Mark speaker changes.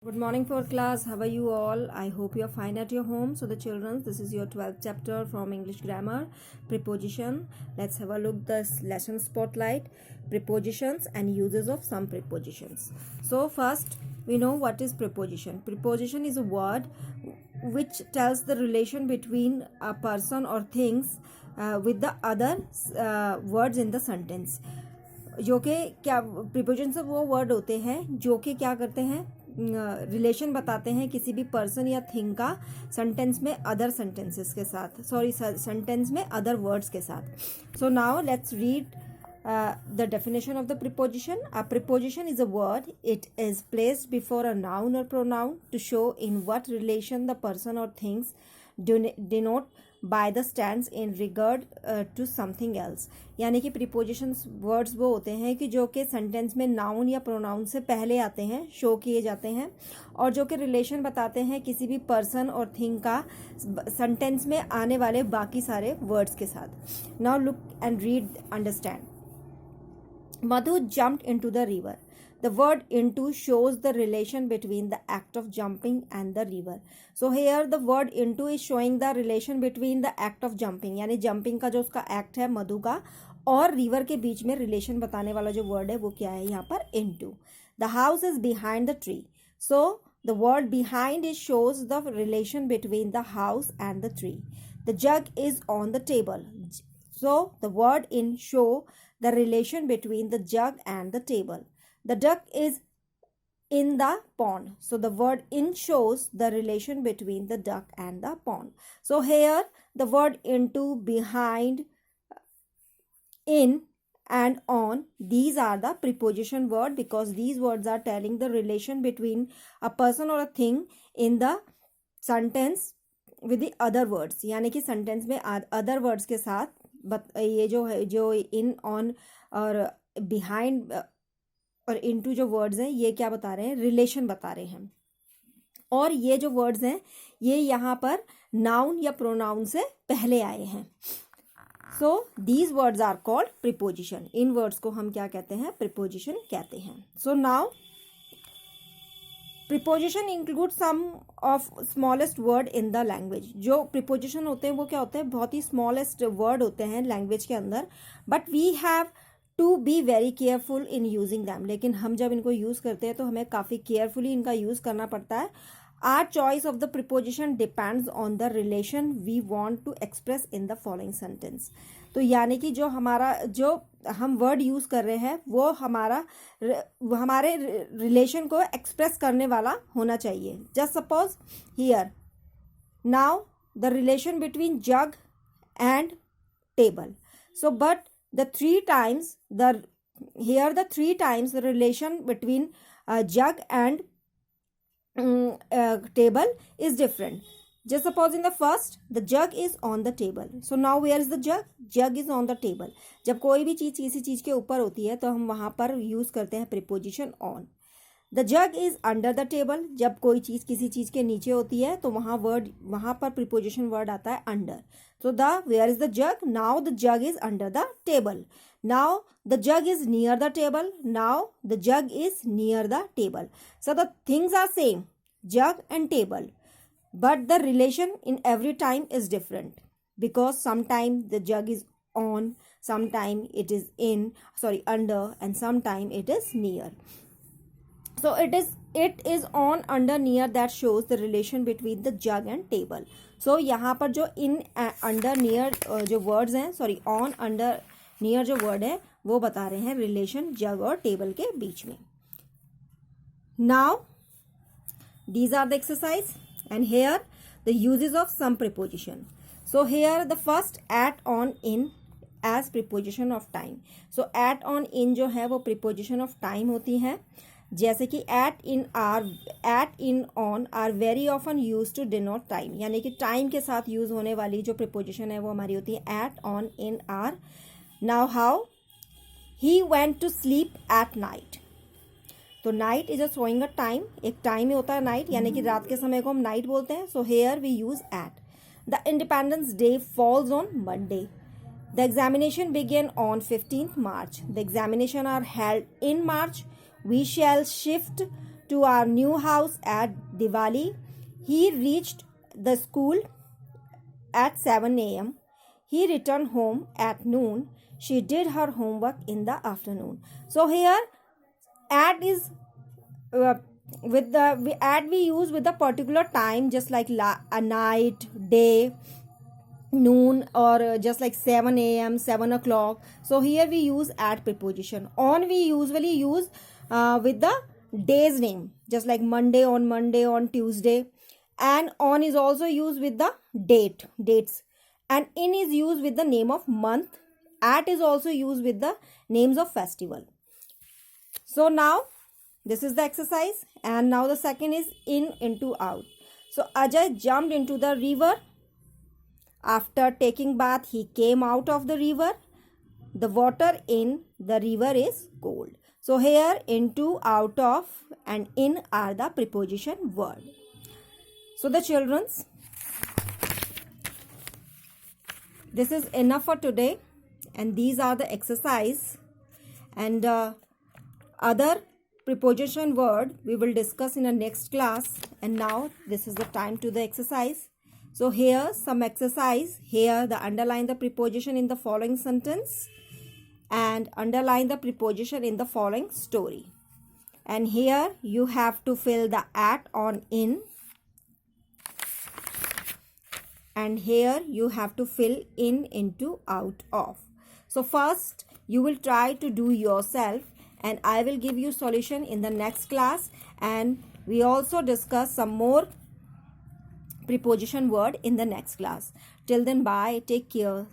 Speaker 1: Good morning for class. How are you all? I hope you are fine at your home. So the children, this is your 12th chapter from English grammar, preposition. Let's have a look this lesson spotlight, prepositions and uses of some prepositions. So first, we know what is preposition. Preposition is a word which tells the relation between a person or things with the other words in the sentence. जो कि क्या preposition से वो word होते हैं जो कि क्या करते हैं रिलेशन बताते हैं किसी भी पर्सन या थिंग का सेंटेंस में अदर सेंटेंसेस के साथ सेंटेंस में अदर वर्ड्स के साथ. So now let's read the definition of the preposition. A preposition is a word. It is placed before a noun or pronoun to show in what relation the person or things denote by the stands in regard to something else. यानी कि prepositions words वो होते हैं कि जो कि sentence में noun या प्रोनाउन से पहले आते हैं, शो किए जाते हैं और जो कि रिलेशन बताते हैं किसी भी पर्सन और थिंग का सेंटेंस में आने वाले बाकी सारे वर्ड्स के साथ. Now look and read understand. Madhu jumped into the river. The word into shows the relation between the act of jumping and the river. So here the word into is showing the relation between the act of jumping. यानी jumping का जो उसका act है मधु का और river के बीच में relation बताने वाला जो word है वो क्या है यहाँ पर into. The house is behind the tree. So the word behind is shows the relation between the house and the tree. The jug is on the table. So the word in show the relation between the jug and the table. The duck is in the pond. So the word in shows the relation between the duck and the pond. So here the word into, behind, in and on, these are the preposition word because these words are telling the relation between a person or a thing in the sentence with the other words. यानी कि sentence में other words के साथ ये जो है जो in on और बिहाइंड और इनटू जो वर्ड्स हैं ये क्या बता रहे हैं रिलेशन बता रहे हैं और ये जो वर्ड्स हैं ये यहाँ पर नाउन या प्रोनाउन से पहले आए हैं. So these words are called preposition. इन वर्ड्स को हम क्या कहते हैं प्रीपोजिशन कहते हैं. So now preposition include some of smallest word in the language. जो प्रीपोजिशन होते हैं वो क्या होते हैं बहुत ही स्मॉलेस्ट वर्ड होते हैं लैंग्वेज के अंदर but we have to be very careful in using them. लेकिन हम जब इनको यूज़ करते हैं तो हमें काफ़ी केयरफुली इनका यूज़ करना पड़ता है. Our choice of the preposition depends on the relation we want to express in the following sentence. तो यानी कि जो हम वर्ड यूज़ कर रहे हैं वो हमारे रिलेशन को एक्सप्रेस करने वाला होना चाहिए. Just suppose here now the relation between jug and table. So but the three times the relation between jug and table is different. Just suppose in the first the jug is on the table. So now where is the jug is on the table. जब कोई भी चीज़ किसी चीज़ के ऊपर होती है तो हम वहाँ पर यूज़ करते हैं preposition on. The jug is under the table. जब कोई चीज़ किसी चीज़ के नीचे होती है तो वहाँ पर preposition word आता है under. So where is the jug? Now the jug is under the table. Now the jug is near the table. Now the jug is near the table. So the things are same, jug and table, but the relation in every time is different because sometimes the jug is on, sometimes it is under, and sometimes it is near. So it is on, under, near that shows the relation between the jug and table. So यहाँ पर जो in, under, near जो words हैं on, under, near जो word है वो बता रहे हैं relation jug और table के बीच में. Now these are the exercise and here the uses of some preposition. So here the first at, on, in as preposition of time. So at, on, in जो है वो preposition of time होती है. जैसे कि at, in, on are very often used to denote time. यानी कि time के साथ यूज़ होने वाली जो preposition है वो हमारी होती है at, on, in, are. Now how? He went to sleep at night. तो night is showing a time. एक time ही होता है night यानी कि रात के समय को हम night बोलते हैं. So here we use at. The Independence Day falls on Monday. The examination began on 15th March. The examination are held in March. We shall shift to our new house at Diwali. He reached the school at 7 a.m. He returned home at noon. She did her homework in the afternoon. So here at is with the at we use with the particular time, just like a night, day, noon, or just like 7 a.m, 7 o'clock. So here we use at preposition. On we usually use with the day's name, just like Monday, on Tuesday. And on is also used with the dates. And in is used with the name of month. At is also used with the names of festival. So now this is the exercise, and now the second is in, into, out. So Ajay jumped into the river. After taking bath, he came out of the river. The water in the river is cold. So here into, out of, and in are the preposition word. So the children's, this is enough for today, and these are the exercise, and other preposition word we will discuss in the next class. And now this is the time to the exercise. So here some exercise. Here the underline the preposition in the following sentence and underline the preposition in the following story. And here you have to fill the at, on, in, and here you have to fill in, into, out of. So first you will try to do yourself, and I will give you solution in the next class, and we also discuss some more preposition word in the next class. Till then, bye, take care.